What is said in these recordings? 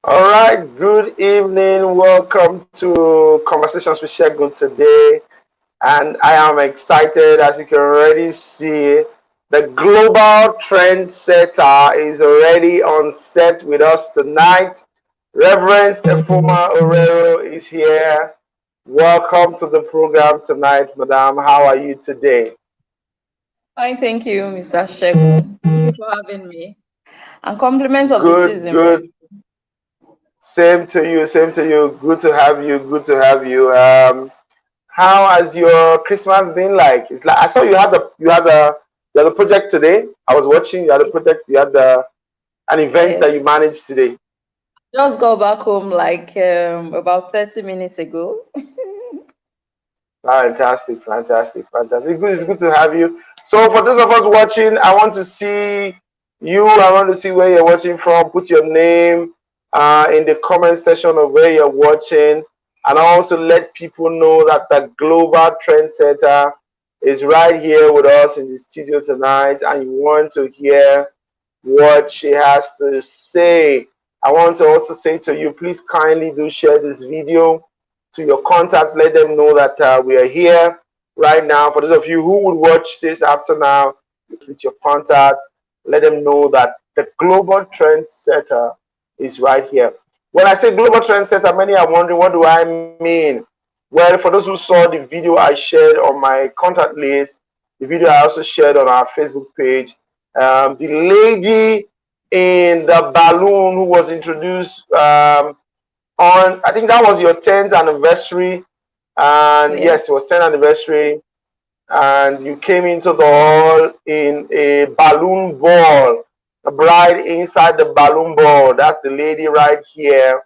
All right, good evening. Welcome to Conversations with Segun today. And I am excited, as you can already see, the global trendsetter is already on set with us tonight. Reverence Efoma Oruerio is here. Welcome to the program tonight, madam. How are you today? Fine, thank you, Mr. Segun. Thank you for having me. And compliments of the Good, season, by good. Same to you, same to you. Good to have you, good to have you. How has your Christmas been like? It's like I saw you had the project today. I was watching. You had a project. You had the an event that you yes. managed today. Just got back home like about 30 minutes ago. Fantastic, fantastic, fantastic. Good, it's good to have you. So for those of us watching, I want to see you. I want to see where you're watching from. Put your name in the comment section of where you're watching, and also let people know that the global trendsetter is right here with us in the studio tonight, and you want to hear what she has to say. I want to also say to you, please kindly do share this video to your contacts. Let them know that we are here right now. For those of you who would watch this after now, with your contacts, let them know that the global trendsetter is right here. When I say global trendsetter, many are wondering, what do I mean? Well, for those who saw the video I shared on my contact list, the video I also shared on our Facebook page, the lady in the balloon who was introduced on, I think that was your 10th anniversary. And Yeah. yes, it was 10th anniversary. And you came into the hall in a balloon ball, a bride inside the balloon ball. That's the lady right here.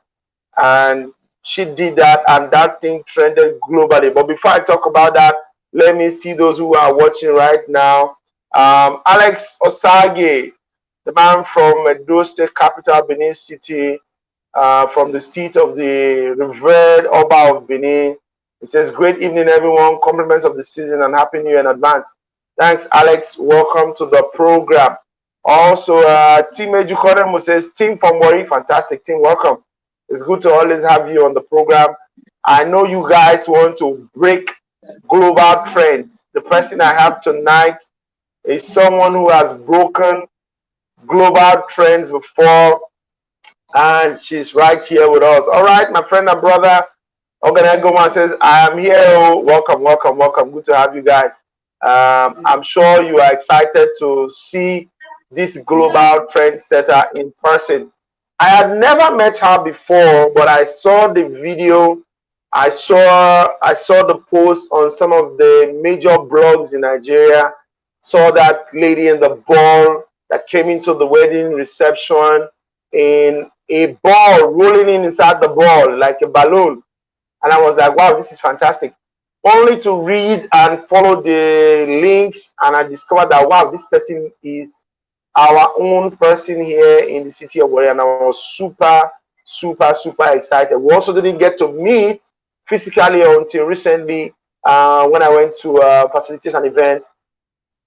And she did that, and that thing trended globally. But before I talk about that, let me see those who are watching right now. Alex Osage, the man from Edo State capital, Benin City, from the seat of the revered Oba of Benin. It says, great evening, everyone. Compliments of the season and Happy New Year in advance. Thanks, Alex. Welcome to the program. Also, Team Ejukoremo says, Team from Wari, fantastic team. Welcome. It's good to always have you on the program. I know you guys want to break global trends. The person I have tonight is someone who has broken global trends before, and she's right here with us. All right, my friend and brother, Oganegoma says, I am here. Oh, welcome, welcome, welcome. Good to have you guys. I'm sure you are excited to see this global trendsetter in person. I had never met her before, but I saw the video. I saw the post on some of the major blogs in Nigeria. Saw that lady in the ball that came into the wedding reception in a ball rolling in inside the ball like a balloon. And I was like, wow, this is fantastic. Only to read and follow the links, and I discovered that, wow, this person is our own person here in the city of Warrior. And I was super, super, super excited. We also didn't get to meet physically until recently when I went to facilitate an event,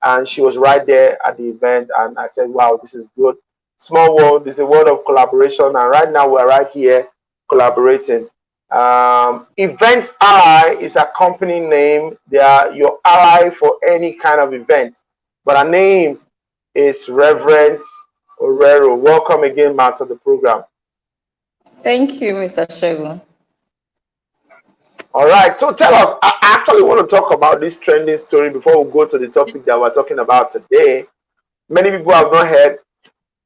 and she was right there at the event. And I said, wow, this is good. Small world is a world of collaboration, and right now we're right here collaborating. Events Ally is a company name. They are your ally for any kind of event. But our name is Reverence Oruerio. Welcome again, Matt, to the program. Thank you, Mr. Segun. All right, so tell us. I actually want to talk about this trending story before we go to the topic that we're talking about today. Many people have not heard.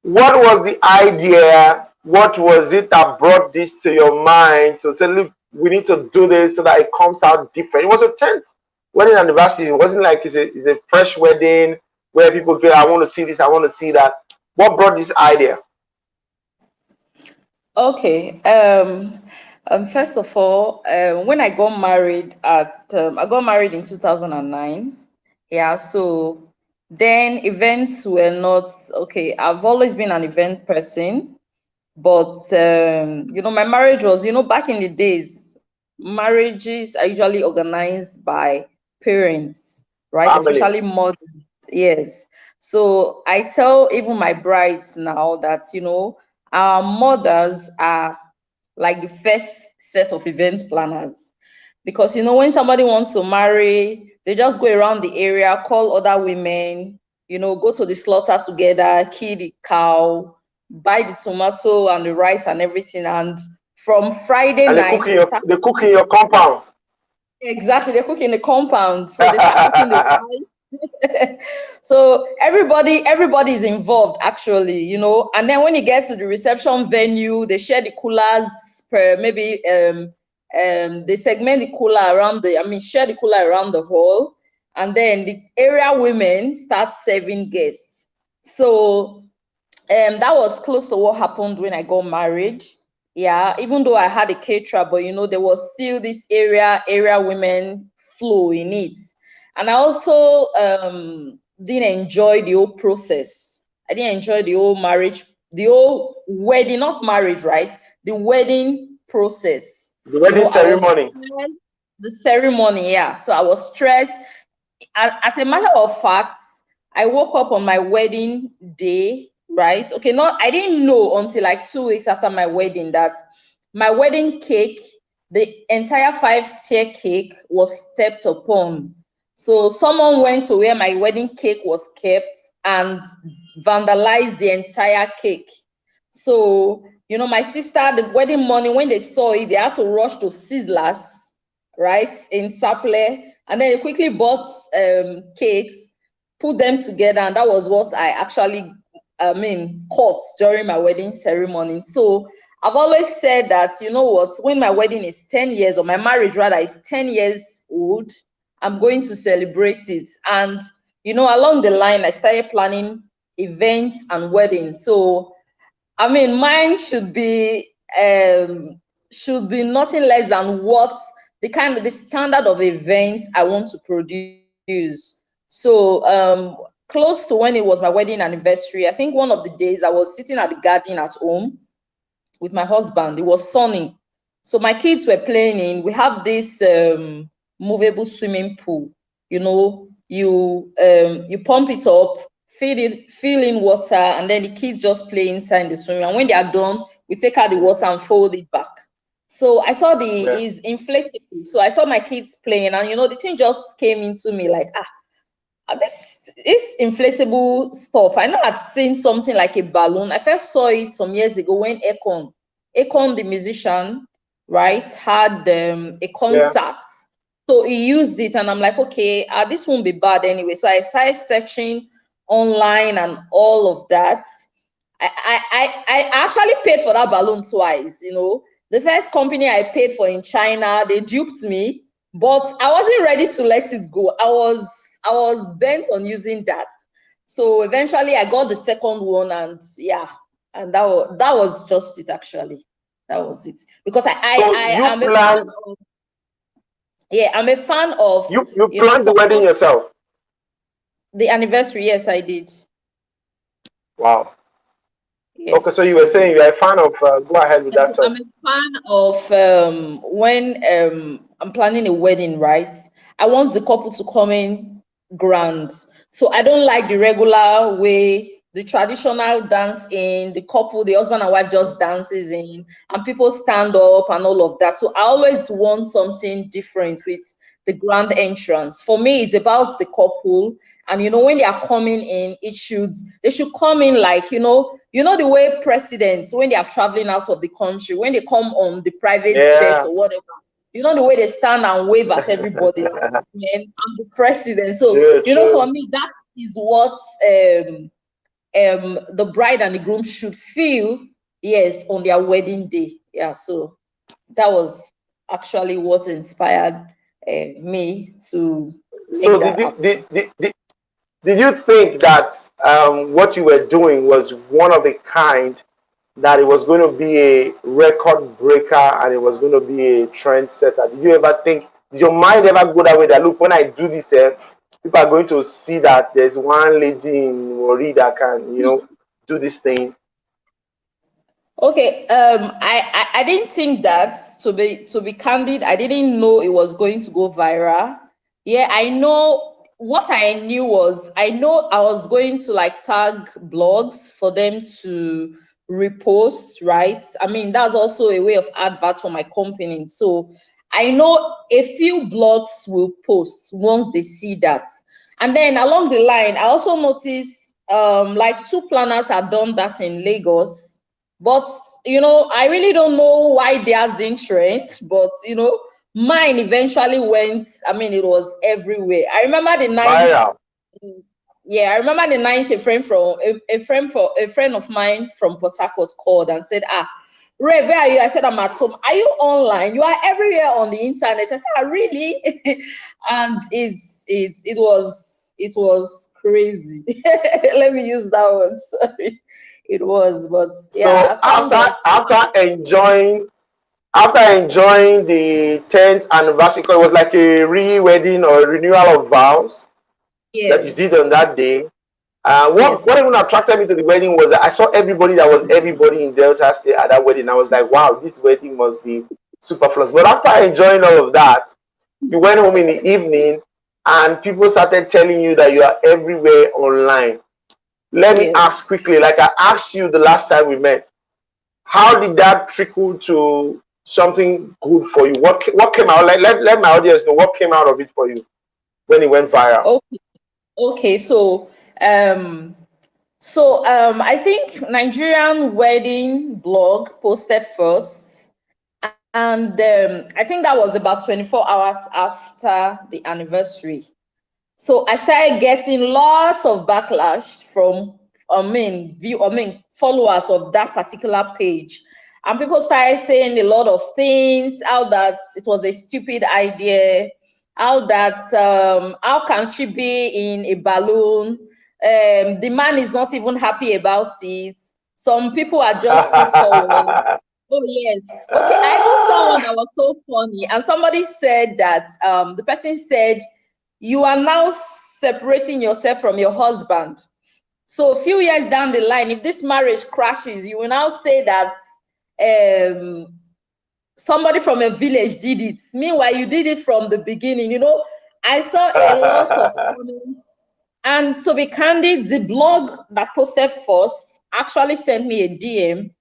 What was the idea? What was it that brought this to your mind to say, look, we need to do this so that it comes out different? It was a 10th wedding anniversary. It wasn't like it's a fresh wedding where people go, I want to see this, I want to see that. What brought this idea? Okay. First of all, when I got married in 2009. Yeah, so then events were not okay. I've always been an event person, but my marriage was, back in the days, marriages are usually organized by parents, right? Family. Especially mothers. Yes. So I tell even my brides now that, Our mothers are like the first set of event planners, because when somebody wants to marry, they just go around the area, call other women, go to the slaughter together, kill the cow, buy the tomato and the rice and everything, and from Friday And night they start they cook cooking. in your compound. Exactly, they cook in the compound, so they start cooking the rice. So everybody is involved actually, and then when it gets to the reception venue, they share the coolers per maybe they segment the cooler around share the cooler around the hall, and then the area women start serving guests. So that was close to what happened when I got married. Yeah, even though I had a caterer, but there was still this area women flow in it. And I also didn't enjoy the whole process. I didn't enjoy the whole marriage, the whole wedding, not marriage, right? The wedding process. The wedding I was ceremony. stressed, the ceremony, yeah. So I was stressed. As a matter of fact, I woke up on my wedding day, right? Okay, I didn't know until like 2 weeks after my wedding that my wedding cake, the entire 5-tier cake, was stepped upon. So someone went to where my wedding cake was kept and vandalized the entire cake. So, my sister, the wedding morning, when they saw it, they had to rush to Sizzlers, right, in Saple, and then they quickly bought cakes, put them together, and that was what I actually caught during my wedding ceremony. So I've always said that, when my wedding is 10 years, or my marriage rather is 10 years old, I'm going to celebrate it. And along the line, I started planning events and weddings. So mine should be nothing less than what the standard of events I want to produce. So close to when it was my wedding anniversary, I think one of the days I was sitting at the garden at home with my husband. It was sunny, so my kids were playing in. We have this movable swimming pool. You pump it up, fill in water, and then the kids just play inside the swimming. And when they are done, we take out the water and fold it back. So I saw Yeah. is inflatable. So I saw my kids playing, and the thing just came into me like, this inflatable stuff. I know I'd seen something like a balloon. I first saw it some years ago when Akon, the musician, right, had a Yeah. concert. So he used it, and I'm like, okay, this won't be bad anyway. So I started searching online and all of that. I actually paid for that balloon twice. The first company I paid for in China, they duped me, but I wasn't ready to let it go. I was bent on using that. So eventually I got the second one, and yeah, and that was just it actually. That was it. Because So I you am a fan planned of, yeah, I'm a fan of, you planned the wedding for yourself. the anniversary. Yes, I did. Wow. Okay, so Yes. you were saying you're a fan of. Go ahead with that So talk. I'm a fan of when I'm planning a wedding, right? I want the couple to come in grand. So I don't like the regular way, the traditional dance in, the couple, the husband and wife just dances in, and people stand up and all of that. So I always want something different with the grand entrance. For me, it's about the couple, and when they are coming in, they should come in like, the way presidents, when they are traveling out of the country, when they come on the private jet Yeah. or whatever, the way they stand and wave at everybody like, man, I'm the president. So True, for true. me, that is what the bride and the groom should feel, yes, on their wedding day. Yeah, so that was actually what inspired me to So make that happen. did you think that what you were doing was one of a kind, that it was going to be a record breaker and it was going to be a trendsetter? Did you ever think, did your mind ever go that way, that look, when I do this, people are going to see that there's one lady in Wari that can, do this thing? Okay, I didn't think that, to be candid, I didn't know it was going to go viral. Yeah, I know what I knew was, I know I was going to like tag blogs for them to repost, right? I mean, that's also a way of advert for my company. So I know a few blogs will post once they see that. And then along the line, I also noticed like 2 planners had done that in Lagos. But I really don't know why theirs didn't trend, but mine eventually went. I mean, it was everywhere. I remember the night. Viral. Yeah, I remember the night a friend of mine from Port Harcourt called and said, Ray, where are you? I said, I'm at home. Are you online? You are everywhere on the internet. I said, really? And it was crazy. Let me use that one. Sorry. It was, but yeah, So I thank God. after enjoying the 10th anniversary, 'cause it was like a re-wedding or renewal of vows that you did on Yes. that day. What even Yes. attracted me to the wedding was that I saw everybody in Delta State at that wedding. I was like, wow, this wedding must be super flawless. But after enjoying all of that, you went home in the evening and people started telling you that you are everywhere online. Let me ask Yes. quickly, like I asked you the last time we met, how did that trickle to something good for you? What came out? Like let my audience know what came out of it for you when it went viral. Okay. Okay. I think Nigerian wedding blog posted first, and I think that was about 24 hours after the anniversary. So I started getting lots of backlash from followers of that particular page. And people started saying a lot of things, how that it was a stupid idea, how can she be in a balloon? The man is not even happy about it. Some people are just too forward. Oh yes. Okay. I even saw one that was so funny, and somebody said that the person said, "You are now separating yourself from your husband. So a few years down the line, if this marriage crashes, you will now say that somebody from a village did it. Meanwhile, you did it from the beginning." I saw a lot of comments. And to be candid, the blog that posted first actually sent me a DM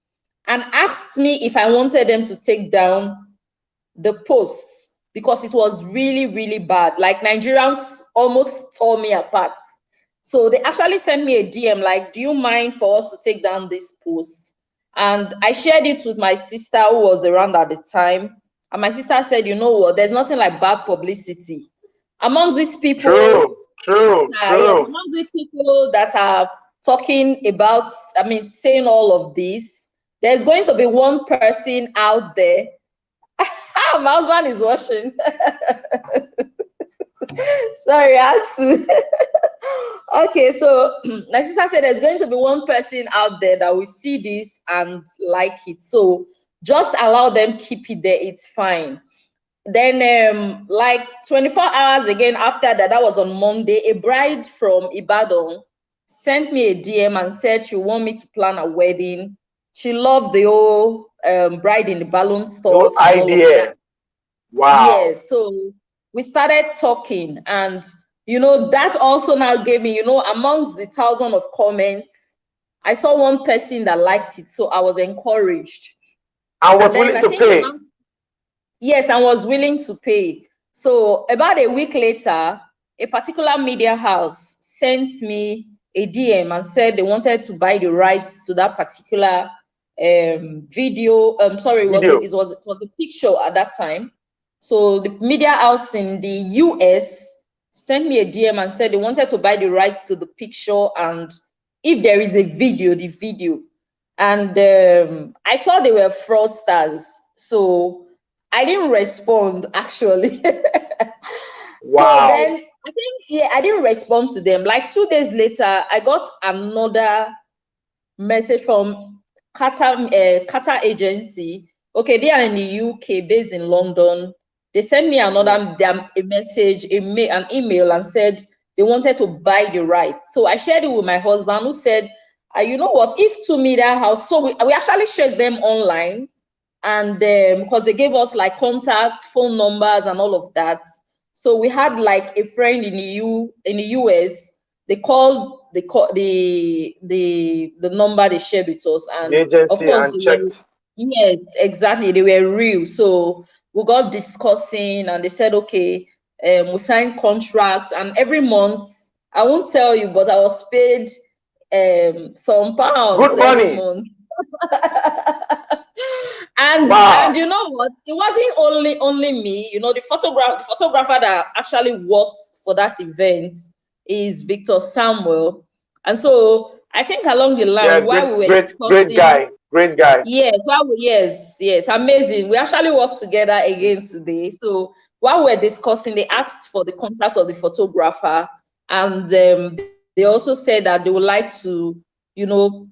and asked me if I wanted them to take down the posts because it was really, really bad. Like, Nigerians almost tore me apart. So they actually sent me a DM like, do you mind for us to take down this post? And I shared it with my sister who was around at the time. And my sister said, you know what, there's nothing like bad publicity. Among these people, True, true, yes, true. among these people that are talking about, I mean, saying all of this, there's going to be one person out there. My husband is watching. Sorry, I had to. Okay, so my sister said there's going to be one person out there that will see this and like it. So just allow them, keep it there. It's fine. Then, like 24 hours again after that, that was on Monday, a bride from Ibadan sent me a DM and said she want me to plan a wedding. She loved the whole bride in the balloon No stuff and all of that. idea. Wow. Yes, so we started talking, and that also now gave me, amongst the thousand of comments, I saw one person that liked it, so I was encouraged. I was And then willing I to think pay. yes, I was willing to pay. So about a week later, a particular media house sent me a DM and said they wanted to buy the rights to that particular video. Sorry, Video. it was a picture at that time. So the media house in the US sent me a DM and said they wanted to buy the rights to the picture, and if there is a video, the video. And I thought they were fraudsters, so I didn't respond actually. So Wow. then I think, yeah, I didn't respond to them. Like 2 days later, I got another message from Qatar agency. Okay, they are in the UK, based in London. They sent me a message, an email, and said they wanted to buy the rights. So I shared it with my husband, who said, you know what, if to me that house, so we actually shared them online, and because they gave us like contact phone numbers and all of that. So we had like a friend in the US. they called the number they shared with us, The and of agency course and they were, checked. yes, exactly, they were real. So we got discussing, and they said, okay, we signed contracts, and every month, I won't tell you, but I was paid some pounds Good every money. month. And Wow. you know what, it wasn't only me, you know, the photographer that actually worked for that event is Victor Samuel. And so I think along the Yeah, line, while we were great discussing, guy. Great guy. yes, yes, amazing. We actually worked together again today. So while we're discussing, they asked for the contact of the photographer, and they also said that they would like to, you know,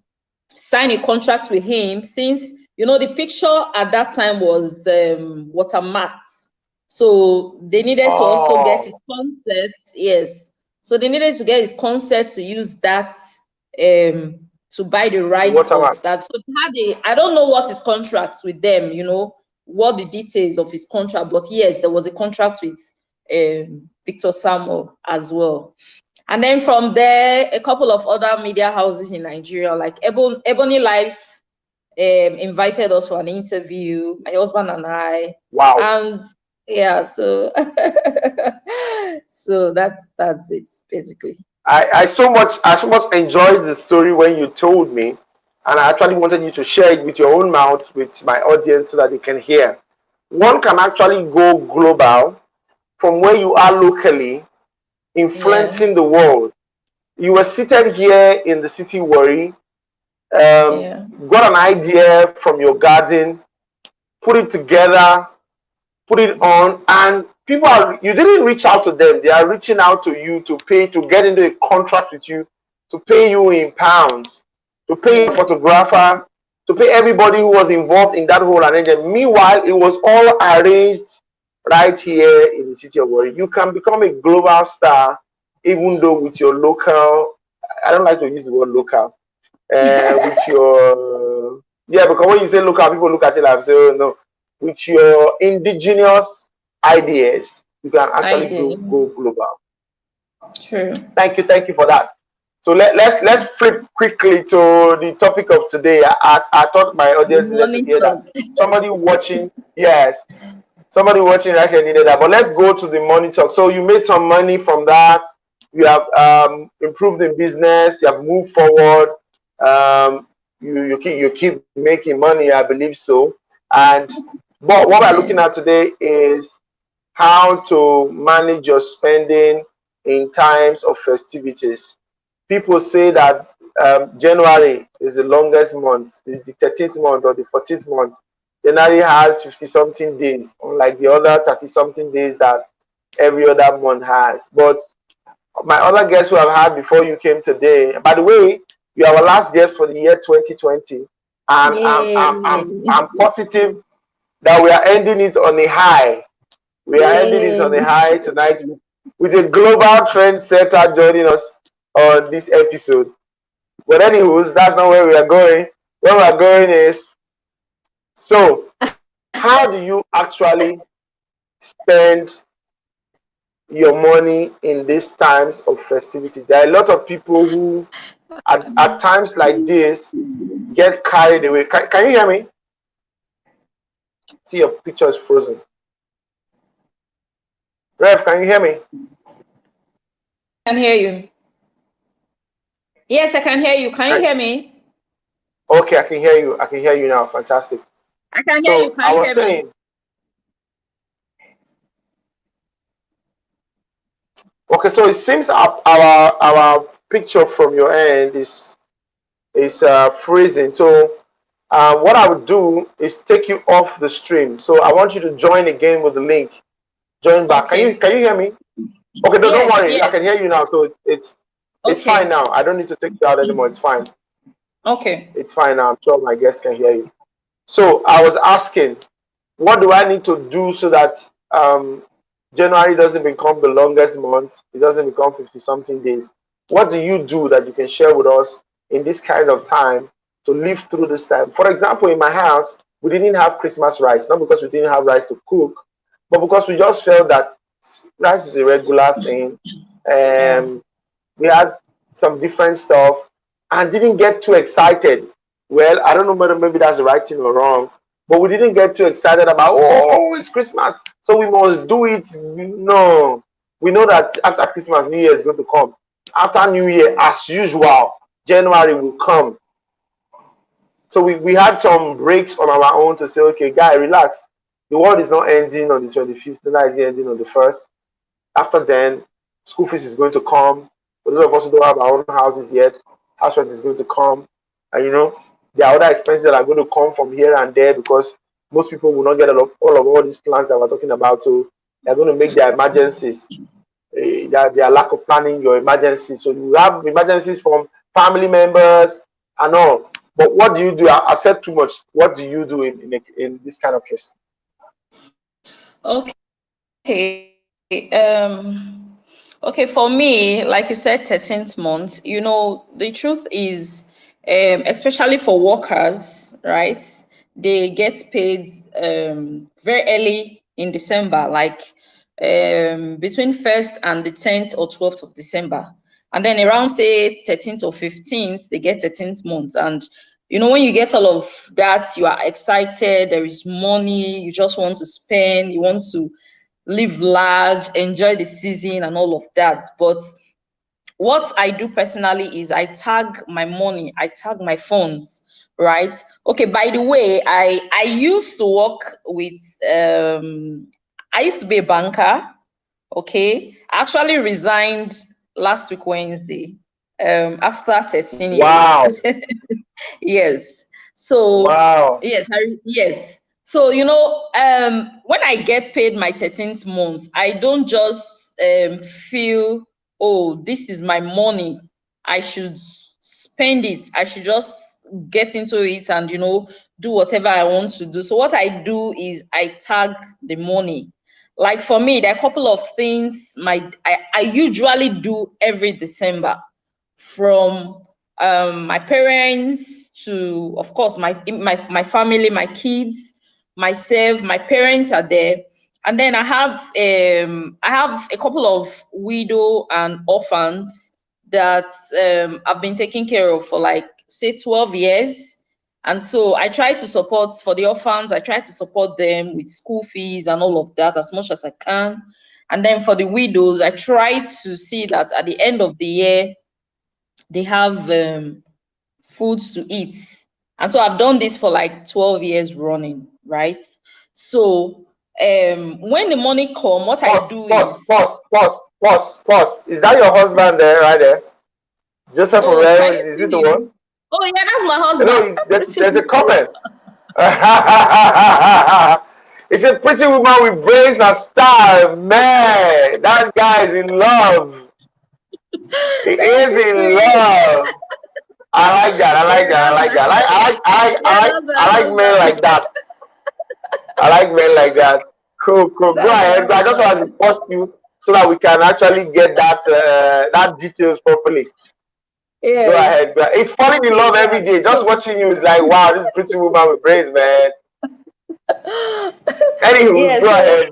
sign a contract with him, since you know the picture at that time was watermarked. So they needed to also get Oh, his consent. Yes. So they needed to get his consent to use that, um to buy the the rights watermark. of that. So they had a, I don't know what his contract with them, you know, what the details of his contract, but yes, there was a contract with Victor Samuel as well. And then from there, a couple of other media houses in Nigeria, like Ebony Life, invited us for an interview, my husband and I. Wow. And yeah, so so that's it basically. I so much enjoyed the story when you told me, and I actually wanted you to share it with your own mouth with my audience so that they can hear. One can actually go global from where you are locally, Yeah, influencing the world. You were seated here in the city worry, yeah. got an idea from your garden, put it together, put it on, and people are, you didn't reach out to them, they are reaching out to you to pay, to get into a contract with you, to pay you in pounds, to pay a Yeah. photographer, to pay everybody who was involved in that whole arrangement. Meanwhile, it was all arranged right here in the city of Warri. You can become a global star even though with your local, I don't like to use the word local, with your, yeah, because when you say local, people look at it like say, oh no, with your indigenous ideas, you can I actually did. go global. True. Thank you for that. So let's flip quickly to the topic of today. I thought my The audience needed to morning hear that. talk. Somebody watching, yes, somebody watching right here needed that. But let's go to the money talk. So you made some money from that. You have improved in business. You have moved forward. Um, you keep making money. I believe so. And but what we're Yeah. looking at today is how to manage your spending in times of festivities. People say that January is the longest month, is the 13th month or the 14th month. January has 50 something days, unlike the other 30 something days that every other month has. But my other guests who I've had before you came today, by the way, you are our last guest for the year 2020. And Yay. I'm positive that we are ending it on a high. We are ending it on a Yay. high tonight with a global trendsetter joining us on this episode. But anywho, that's not where we are going. Where we are going is, so how do you actually spend your money in these times of festivity? There are a lot of people who at times like this get carried away. Can you hear me? See, your picture is frozen. Rev, can you hear me? I can hear you. Yes, I can hear you. Can you Right. hear me? Okay, I can hear you. I can hear you now. Fantastic. I can hear you. So Can I you was hear me? saying, okay, so it seems our picture from your end is freezing. So what I would do is take you off the stream. So I want you to join again with the link. Join back. Okay. Can you hear me? Okay, no, don't Yes, worry. I yes. can hear you now. So it's fine Okay. now. I don't need to take you out anymore. It's fine. Okay. It's fine now. I'm sure my guests can hear you. So I was asking, what do I need to do so that January doesn't become the longest month? It doesn't become 50 something days. What do you do that you can share with us in this kind of time to live through this time? For example, in my house, we didn't have Christmas rice, not because we didn't have rice to cook, but because we just felt that rice is a regular thing. Yeah. Um, we had some different stuff, and didn't get too excited. Well, I don't know whether maybe that's the right thing or wrong, but we didn't get too excited about, oh, it's Christmas, so we must do it. No, we know that after Christmas, New Year is going to come. After New Year, as usual, January will come. So we had some breaks on our own to say, okay, guy, relax. The world is not ending on the 25th, neither is it ending on the 1st. After then, school fees is going to come. For those of us who don't have our own houses yet, house rent is going to come. And there are other expenses that are going to come from here and there, because most people will not get all these plans that we're talking about. So they're going to make their emergencies. Their lack of planning your emergencies. So you have emergencies from family members and all. But what do you do? I've said too much. What do you do in this kind of case? Okay, for me, like you said, 13th month, the truth is, especially for workers, right? They get paid very early in December, like between 1st and the 10th or 12th of December. And then around, say, 13th or 15th, they get 13th month. And, when you get all of that, you are excited, there is money, you just want to spend, you want to live large, enjoy the season and all of that. But what I do personally is I tag my money, I tag my funds, right? Okay, by the way, I used to work with I used to be a banker. Okay, I actually resigned last week Wednesday after 13 years. Wow. Yes. So Wow. yes. So when I get paid my 13th month, I don't just feel, oh, this is my money, I should spend it, I should just get into it and do whatever I want to do. So what I do is I tag the money. Like for me, there are a couple of things I usually do every December, from my parents to, of course, my family, my kids, myself. My parents are there, and then I have a couple of widow and orphans that I've been taking care of for, like, say, 12 years. And so I try to support, for the orphans, I try to support them with school fees and all of that as much as I can. And then for the widows, I try to see that at the end of the year, they have foods to eat. And so I've done this for like 12 years running, right? So when the money come, what I Pause, do pause, is, pause, pause, pause, pause. Is that your husband there, right there? Joseph oh, can Oruerio, you is it the see him? one? Oh yeah, that's my husband. No, Pretty there's a woman. comment. It's a pretty woman with brains and style. Man, that guy is in love. He Thank is you, in sweet. love. I like that. I Yeah, like that. I that's like my that. yeah, that's my I like men husband. like that. I like men like that. Cool, cool. Go That's my ahead. I just want to husband. post you so that we can actually get that details properly. Go ahead. Yes. He's falling in Okay, love yeah. every day. Just So watching you is like, wow, this pretty woman with brains, man. Anywho, yeah, go so ahead.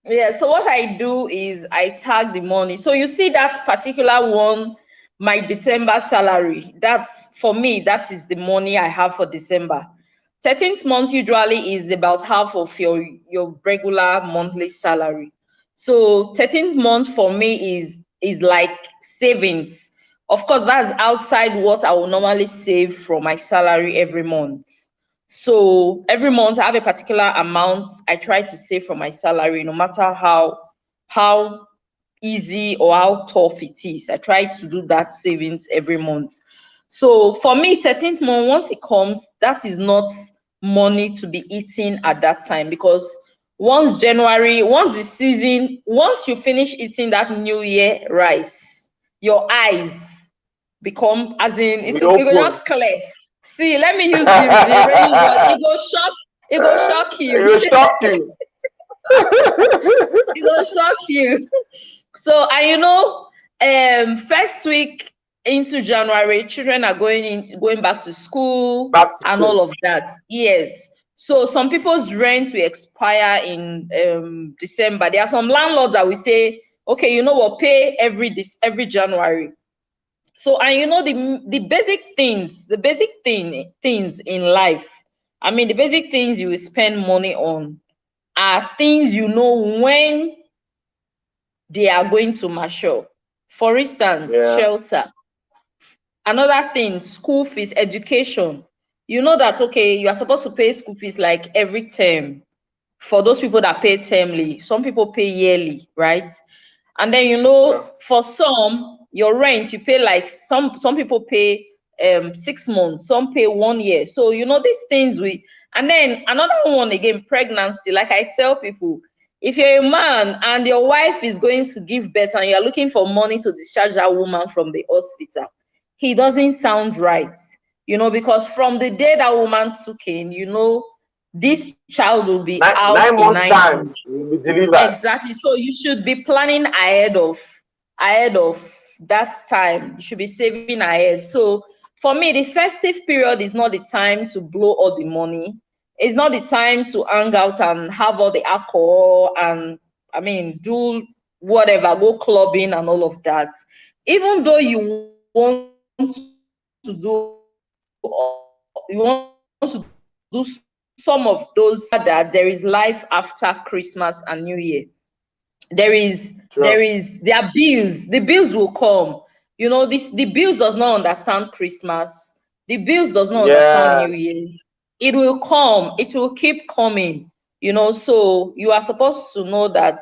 yeah, so what I do is I tag the money. So you see that particular one, my December salary. That's, for me, that is the money I have for December. 13th month usually is about half of your regular monthly salary. So 13th month for me is like savings. Of course, that's outside what I will normally save from my salary every month. So every month I have a particular amount I try to save from my salary, no matter how easy or how tough it is. I try to do that savings every month. So for me, 13th month, once it comes, that is not money to be eating at that time, because once January, once the season, once you finish eating that New Year rice, your eyes become, as in, We it will open. just clear. See, let me use the rainy word. It will shock It you. will shock you. It will shock you. So, and first week into January, children are going back to school Back to and school. all of that. Yes. So some people's rent will expire in December. There are some landlords that will say, okay, you know what, pay every January. So, and you know, the basic things, things in life, I mean, the basic things you will spend money on are things you know when they are going to mature. For instance, Yeah. shelter. Another thing, school fees, education. You know that, okay, you are supposed to pay school fees like every term for those people that pay termly. Some people pay yearly, right? And then, you Yeah. know, for some, your rent, you pay like some people pay 6 months, some pay 1 year. So, you know, these things we, and then another one again, pregnancy. Like I tell people, if you're a man and your wife is going to give birth and you're looking for money to discharge that woman from the hospital, he doesn't sound right. You know, because from the day that woman took in, you know, this child will be out in Nine nine months months. time, you'll be delivered. Exactly. So you should be planning ahead of that time. You should be saving ahead. So for me, the festive period is not the time to blow all the money. It's not the time to hang out and have all the alcohol and, I mean, do whatever, go clubbing and all of that. Even though you want to do some of those, remember that there is life after Christmas and New Year. True. There are bills. The bills will come. You know, this the bills does not understand Christmas. The bills does not understand Yeah. New Year. It will come. It will keep coming. You know, so you are supposed to know that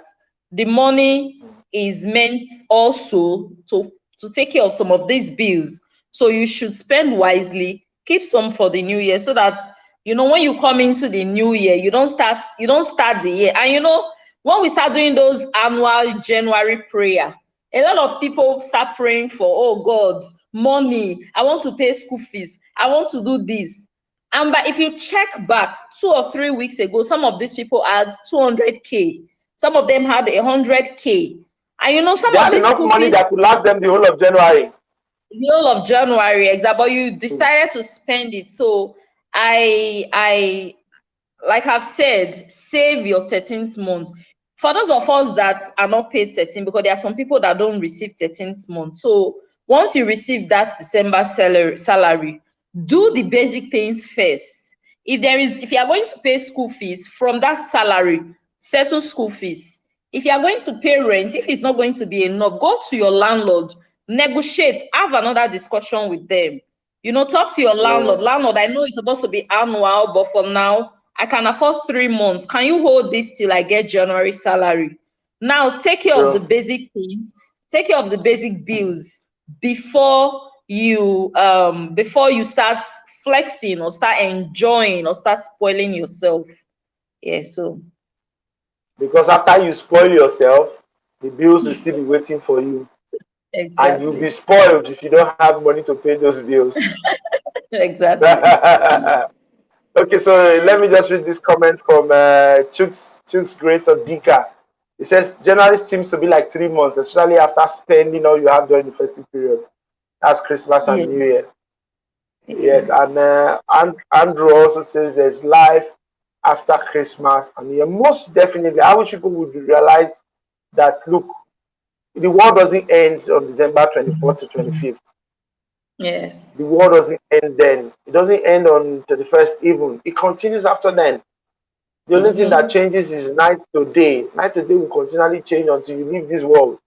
the money is meant also to take care of some of these bills. So you should spend wisely. Keep some for the new year so that, you know, when you come into the new year, you don't start the year. And you know, when we start doing those annual January prayer, a lot of people start praying for, oh God, money. I want to pay school fees. I want to do this. And but if you check back 2 or 3 weeks ago, some of these people had 200K. Some of them had 100K. And you know, some They of had these enough school money fees, that could last them the whole of January. the whole of January, exactly, but you decided to spend it. So I like I've said, save your 13th month. For those of us that are not paid 13, because there are some people that don't receive 13th month. So once you receive that December salary, do the basic things first. If you are going to pay school fees from that salary, settle school fees. If you are going to pay rent, if it's not going to be enough, go to your landlord, negotiate, have another discussion with them. You know, talk to your landlord. Mm, Landlord, I know it's supposed to be annual, but for now, I can afford 3 months. Can you hold this till I get January salary? Now, take care of the true. basic things, take care of the basic bills before you start flexing or start enjoying or start spoiling yourself. Yeah, so Because after you spoil yourself, the bills will still be waiting for you. And you'll be exactly. spoiled if you don't have money to pay those bills. Exactly. Okay, so let me just read this comment from Chooks Greater Dika. It says January seems to be like 3 months, especially after spending all you have during the festive period. That's Christmas Yeah. and New Year. Yes, and Yes. Andrew also says there's life after Christmas and New Year. Most definitely, I wish people would realize that look, the world doesn't end on December 24th to 25th. The Yes. war doesn't end then. It doesn't end on 31st even. It continues after then. The only thing that Mm-hmm. changes is night to day. Night to day will continually change until you leave this world.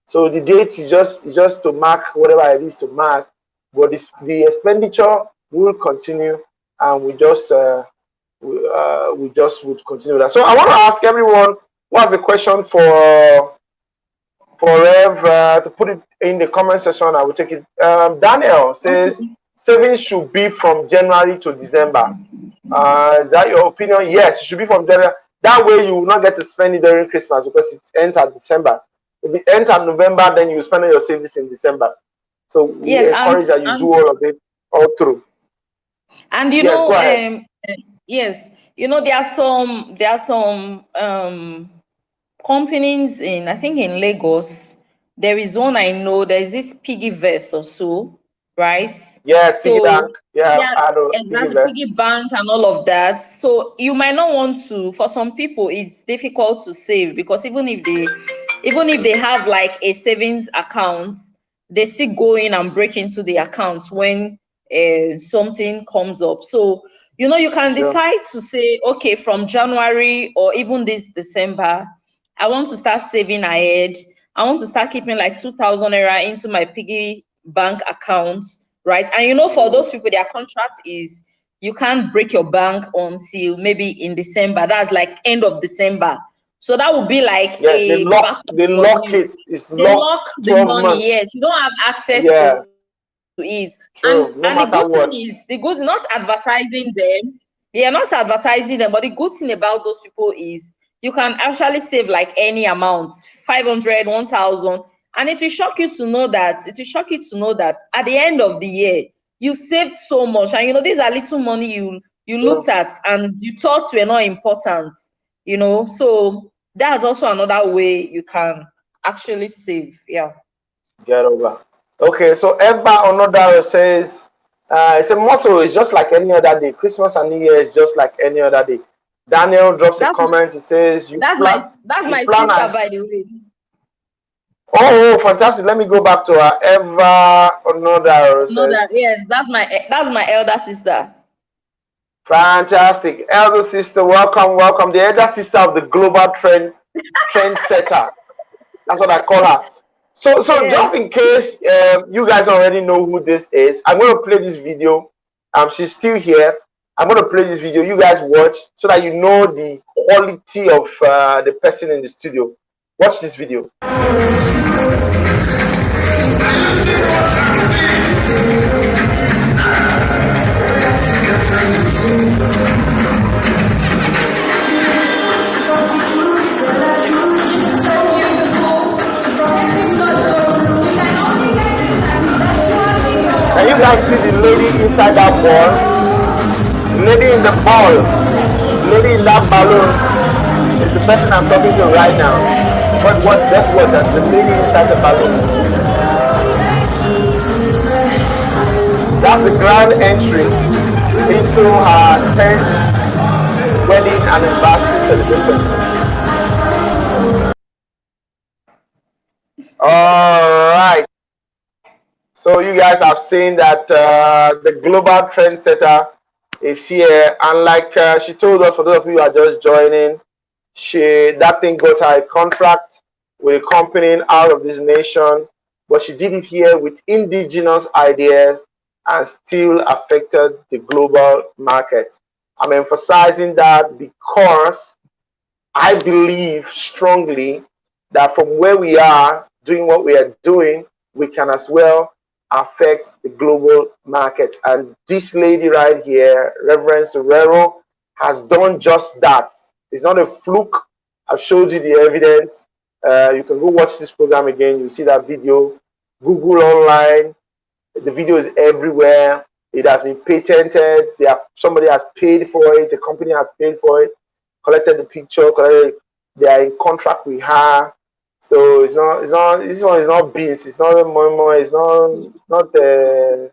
So the date is just to mark whatever it is to mark, but the expenditure will continue, and we just would continue that. So I want to ask everyone, what's the question for Rev, to put it in the comment section. I will take it. Daniel says Okay. savings should be from January to December. Is that your opinion? Yes, it should be from January. That way you will not get to spend it during Christmas because it ends at December. If it ends at November, then you spend all your savings in December. So we Yes, and encourage that you do and all of it all through. and you Yes, know, go ahead. yes, you know, there are some companies in, I think, in Lagos. There is one I know. There's this piggy vest or so, right? Yes, piggy So bank. Yeah, yeah, I know piggy exactly, vest. piggy bank and all of that. So you might not want to. For some people, it's difficult to save because even if they have like a savings account, they still go in and break into the accounts when something comes up. So, you know, you can decide to say, okay, from January or even this December, I want to start saving ahead. I want to start keeping like 2,000 naira into my piggy bank account, right? And you know, for those people, their contract is you can't break your bank until maybe in December. That's like end of December. So that would be like Yes, a backup they for lock you. it. It's They locked lock the 12 money. months. Yes, you don't have access to Yeah, it. And the true. good No thing matter is, what. not advertising them. They are not advertising them. But the good thing about those people is you can actually save like any amount, 500, 1,000, and it will shock you to know that at the end of the year you saved so much. And you know, these are little money you looked True. at and you thought were not important. You know, so that's also another way you can actually save. Yeah. Get over. Okay, so Eva Onodaro says, it's a muscle. It's just like any other day. Christmas and New Year is just like any other day. Daniel drops a That's my comment. He says, that's you my plan sister, and by the way. oh, fantastic. Let me go back to her. Eva Onodaro No, that says, yes, that's my elder sister. fantastic. Elder sister, welcome, welcome. The elder sister of the global trendsetter. That's what I call her. So just Yes. in case you guys already know who this is, I'm going to play this video. She's still here. I'm going to play this video. You guys watch so that you know the quality of the person in the studio. Watch this video. Can you guys see the lady inside that ball? The lady in the ball, the lady in that balloon is the person I'm talking to right now. But just watch as the lady inside the balloon. That's the grand entry into her 10th wedding anniversary celebration. All right. So you guys have seen that the global trendsetter is here, and like she told us, for those of you who are just joining, that thing got her a contract with a company out of this nation, but she did it here with indigenous ideas and still affected the global market. I'm emphasizing that because I believe strongly that from where we are doing what we are doing, we can as well affect the global market. And this lady right here, Reverence Oruerio, has done just that. It's not a fluke. I've showed you the evidence. You can go watch this program again. You'll see that video. Google online. The video is everywhere. It has been patented. Somebody has paid for it. The company has paid for it, collected the picture, they are in contract with her. So it's not this one is not beans, it's not more, it's not go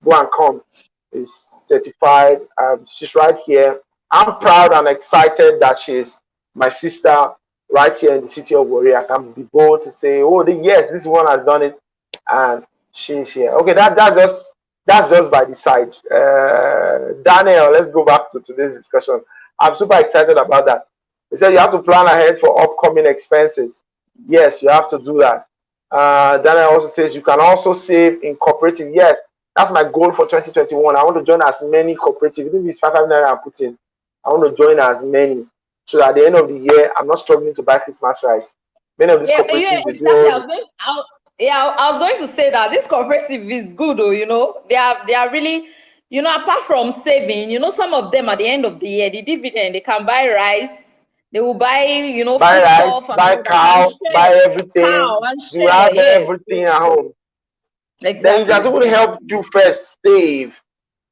and come. It's certified. She's right here. I'm proud and excited that she's my sister right here in the city of Warrior. I can be bold to say, oh, yes, this one has done it, and she's here. Okay, that's just by the side. Daniel, let's go back to today's discussion. I'm super excited about that. He said you have to plan ahead for upcoming expenses. Yes, you have to do that. Daniel also says you can also save in cooperative. Yes, that's my goal for 2021. I want to join as many cooperative. Even if it's 5 naira I'm putting, I want to join as many. So that at the end of the year, I'm not struggling to buy Christmas rice. Many of these cooperatives, they do exactly. all. I was going to say that this cooperative is good, though. You know, they are really, you know, apart from saving, you know, some of them at the end of the year, the dividend, they can buy rice, they will buy, you know, Buy food rice, stuff and buy all that, and cow, buy share everything. cow and You share. have Yeah, everything at home. Then it exactly, doesn't really help exactly. you first save.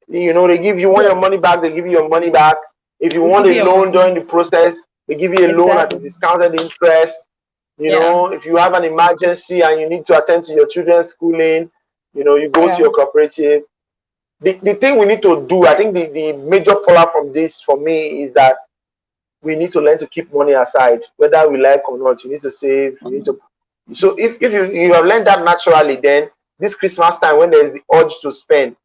You know, they give you want Yeah, your money back, they give you your money back. If you they want give a you your loan money. during the process, they give you a loan at a Exactly. discounted interest. You Yeah, know, if you have an emergency and you need to attend to your children's schooling, you know, you go to yeah. your cooperative. The thing we need to do, I think the major fallout from this for me is that we need to learn to keep money aside, whether we like or not. You need to save, you need to. So if you have learned that naturally, then this Christmas time when there's the urge to spend.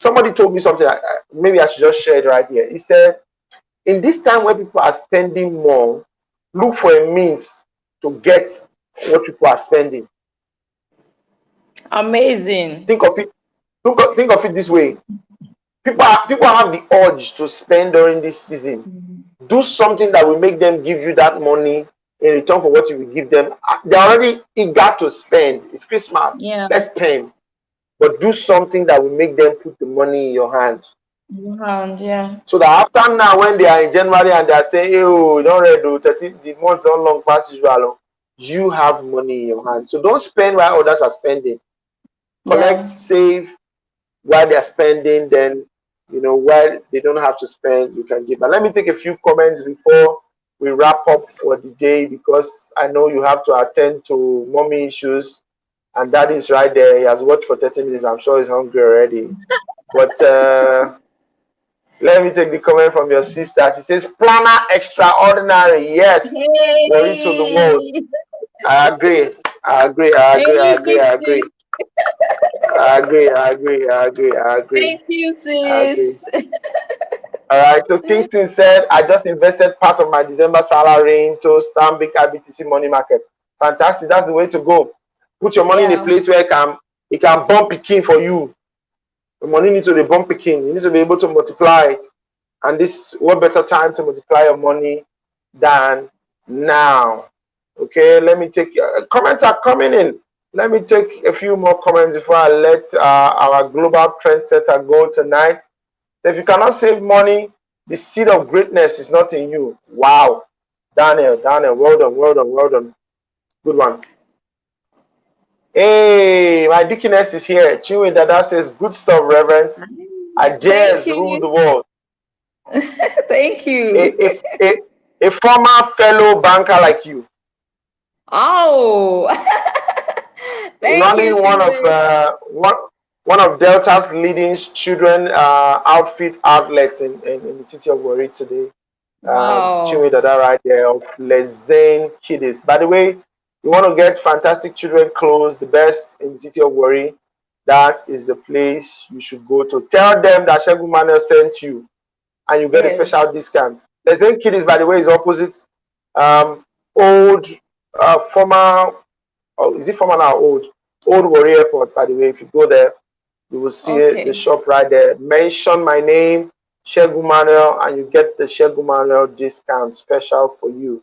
Somebody told me something, maybe I should just share it right here. He said, in this time where people are spending more, look for a means to get what people are spending. Amazing. Think of it. Think of it this way. People have the urge to spend during this season. Do something that will make them give you that money in return for what you will give them. They're already eager to spend. It's Christmas. Yeah. Let's spend. But do something that will make them put the money in your hand. Yeah. So that after now, when they are in January and they are saying, hey, oh, don't read, the months don't long past usual, you have money in your hand. So don't spend while others are spending. Collect, save while they are spending, then while they don't have to spend, you can give. But let me take a few comments before we wrap up for the day, because I know you have to attend to mommy issues, and daddy is right there. He has watched for 30 minutes. I'm sure he's hungry already. But let me take the comment from your sister. She says, planner extraordinary. Yes. Hey. Glory to the world. I agree. I agree. Thank you, sis. All right. So Kingston said, I just invested part of my December salary into Stanbic IBTC money market. Fantastic. That's the way to go. Put your money in a place where it can bump picking for you. The money needs to be bump picking. You need to be able to multiply it. And this, what better time to multiply your money than now? Okay, let me take comments are coming in. Let me take a few more comments before I let our global trendsetter go tonight. So if you cannot save money, the seed of greatness is not in you. Wow, Daniel, well done. Good one. Hey, my deaconess is here. Chinwe Dada says, good stuff, Reverence. I dare rule the world. Thank you. A former fellow banker like you. Oh, running one of Delta's leading children outfit outlets in the city of Warri today. Chinwe Dada right there of Lezane Kiddies. By the way, you want to get fantastic children clothes, the best in the city of Warri, that is the place you should go to. Tell them that Segun Manuel sent you, and you get a special discount. Lezane Kiddies, by the way, is opposite old former. Oh, is it former now old Warri Airport? By the way, if you go there, you will see the shop right there. Mention my name, Segun Manuel, and you get the Segun Manuel discount special for you.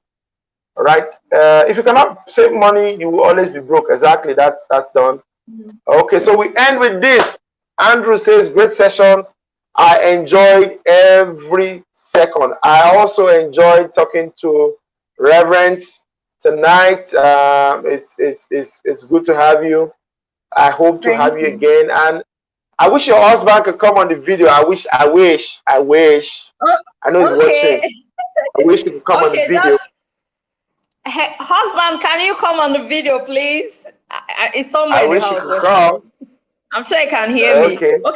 All right. If you cannot save money, you will always be broke. Exactly. That's done. Okay. So we end with this. Andrew says, great session. I enjoyed every second. I also enjoyed talking to Reverence tonight. It's good to have you. I hope to have you again, and I wish your husband could come on the video. I wish. I know he's watching. I wish he could come on the video. Husband, can you come on the video, please? It's somewhere in the house. I'm sure you can hear me. Okay, but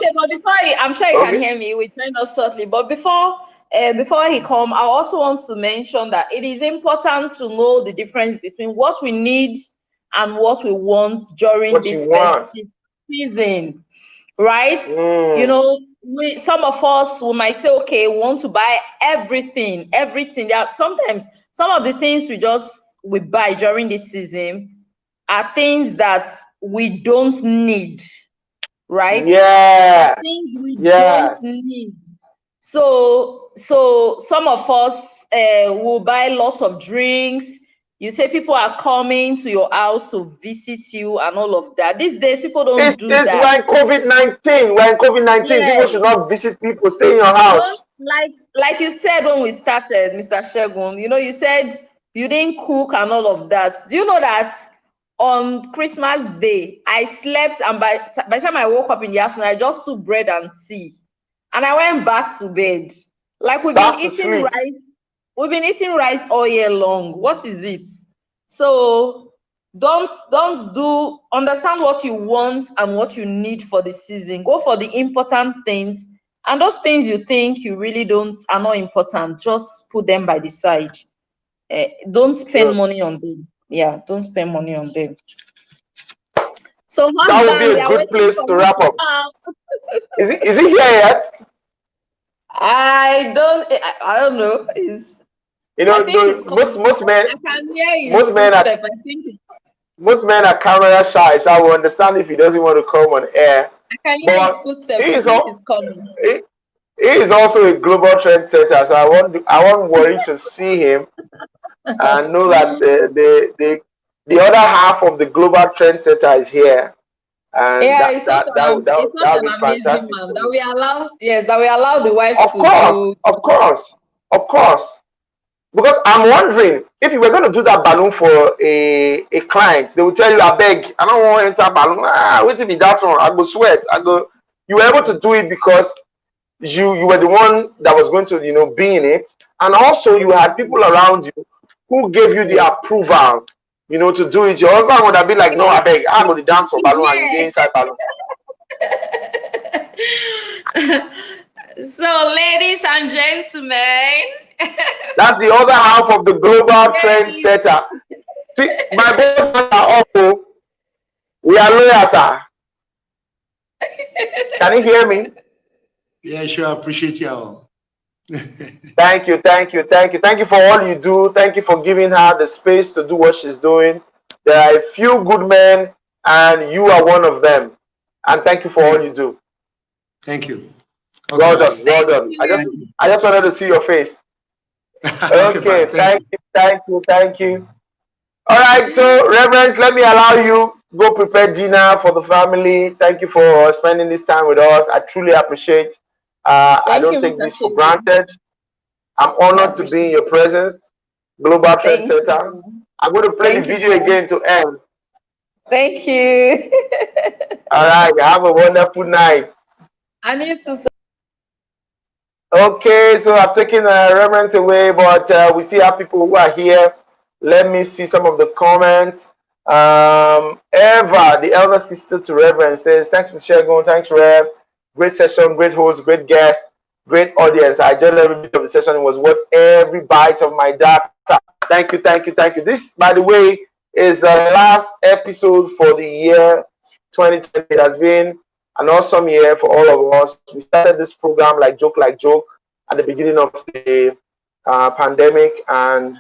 I'm sure you can hear me. We join us shortly. But before he come, I also want to mention that it is important to know the difference between what we need and what we want during this festive season, right? Some of us, we might say, okay, we want to buy everything. There sometimes some of the things we buy during this season are things that we don't need, right? Yeah. Things we don't need. So some of us will buy lots of drinks. You say people are coming to your house to visit you and all of that. These days, people don't do that. We're in COVID-19. People should not visit people. Stay in your house. Like you said when we started, Mr. Segun, you said you didn't cook and all of that. Do you know that on Christmas Day, I slept, and by the time I woke up in the afternoon, I just took bread and tea, and I went back to bed. Like we've been eating rice all year long. What is it? So understand what you want and what you need for the season. Go for the important things, and those things you think you really are not important, just put them by the side. Don't spend money on them. Yeah, don't spend money on them. So that would be husband, we a are good waiting place for to you wrap to up. come. Is he here yet? I don't know. You I know, think it's coming. I can hear his most men are footstep. I think most men are camera shy, so I will understand if he doesn't want to come on air. I can hear his But footstep. he I is think all it's coming. he is also a global trendsetter, so I want worry to see him and know that the other half of the global trendsetter is here, and Yeah, it's that such would an be amazing fantastic man for that me. we allow the wife Of to course, do. of course, of course. Because I'm wondering if you were going to do that balloon for a client, they will tell you, I beg, I don't want to enter balloon. Wait till be that one. I go sweat. I go. You were able to do it because you were the one that was going to be in it, and also you had people around you who gave you the approval to do it. Your husband would have been like, no, I beg, I go to dance for balloon and you Yeah. dey inside balloon. So, ladies and gentlemen, That's the other half of the global trend ladies, setter. See, my boss are awful. We are lawyers, sir. Can you hear me? Yeah, sure. I appreciate you all. Thank you, thank you, thank you. Thank you for all you do. Thank you for giving her the space to do what she's doing. There are a few good men, and you are one of them. And thank you for all you do. Thank you. Okay, Well bye. done, well done. I just wanted to see your face. Okay, bye. Okay, thank you, thank you, thank you. All right, so Reverence, let me allow you go prepare dinner for the family. Thank you for spending this time with us. I truly appreciate. I thank don't you, take Mr. this for Segun. granted. I'm I honored to be in appreciate your it. presence, Global Thank Trendsetter. you. I'm going to play the Thank you, video sir. again to end. Thank you. All right, have a wonderful night. I need to say Okay, so I've taken Reverence away, but we still have people who are here. Let me see some of the comments. Eva, the elder sister to Reverend, says, thanks for Segun, thanks Rev. Great session, great host, great guest, great audience. I enjoyed every bit of the session. It was worth every bite of my data. Thank you, thank you, thank you. This, by the way, is the last episode for the year 2020. It has been an awesome year for all of us. We started this program like joke, at the beginning of the pandemic, and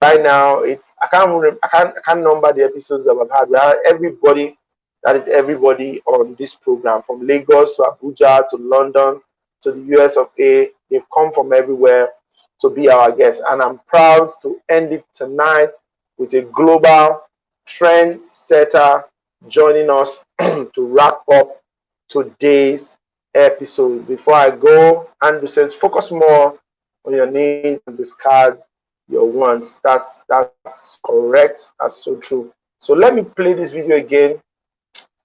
right now it's I can't number the episodes that we've had. We have everybody that is everybody on this program, from Lagos to Abuja to London to the US of A. They've come from everywhere to be our guests, and I'm proud to end it tonight with a global trend setter joining us to wrap up today's episode. Before I go, Andrew says, focus more on your needs and discard your wants. That's correct. That's so true. So let me play this video again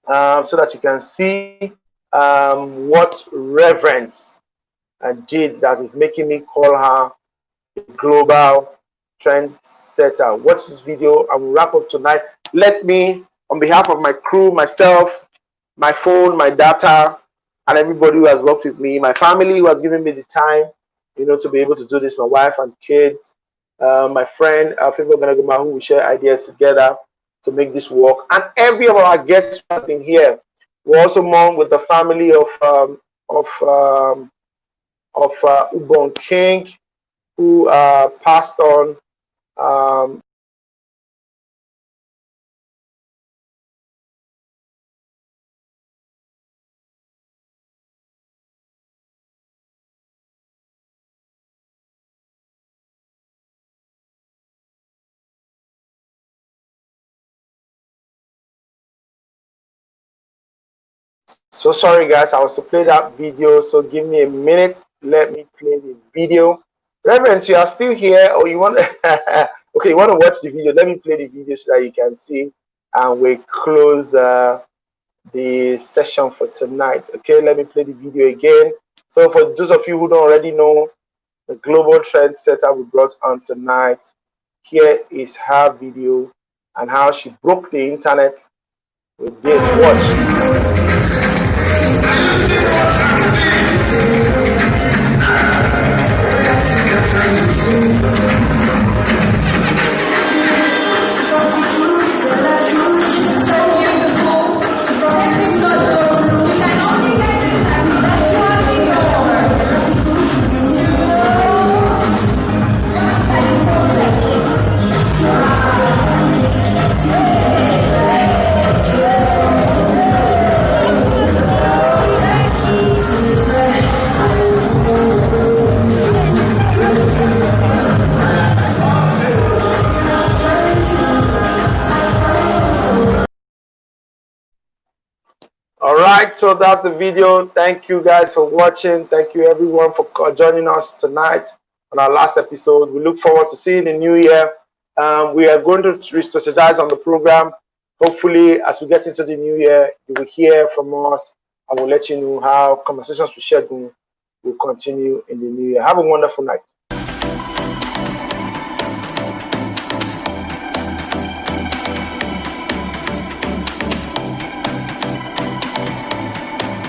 so that you can see what Reverence did that is making me call her a global trendsetter. Watch this video and we'll wrap up tonight. Let me, on behalf of my crew, myself, my phone, my data, and everybody who has worked with me, my family who has given me the time, to be able to do this, my wife and kids, my friend, Favor Ganaguma, who we share ideas together to make this work, and every of our guests who have been here. We're also mourn with the family of Ubon King, who passed on. So sorry guys, I was to play that video, so give me a minute. Let me play the video. Reverence, you are still here, or you want to okay, you want to watch the video? Let me play the video so that you can see, and we close the session for tonight. Okay, let me play the video again. So for those of you who don't already know the global trend setter we brought on tonight, here is her video and how she broke the internet with this. Watch. right, so that's the video. Thank you guys for watching. Thank you everyone for joining us tonight on our last episode. We look forward to seeing the new year. We are going to re-strategize on the program. Hopefully, as we get into the new year, you will hear from us. I will let you know how conversations with Segun will continue in the new year. Have a wonderful night.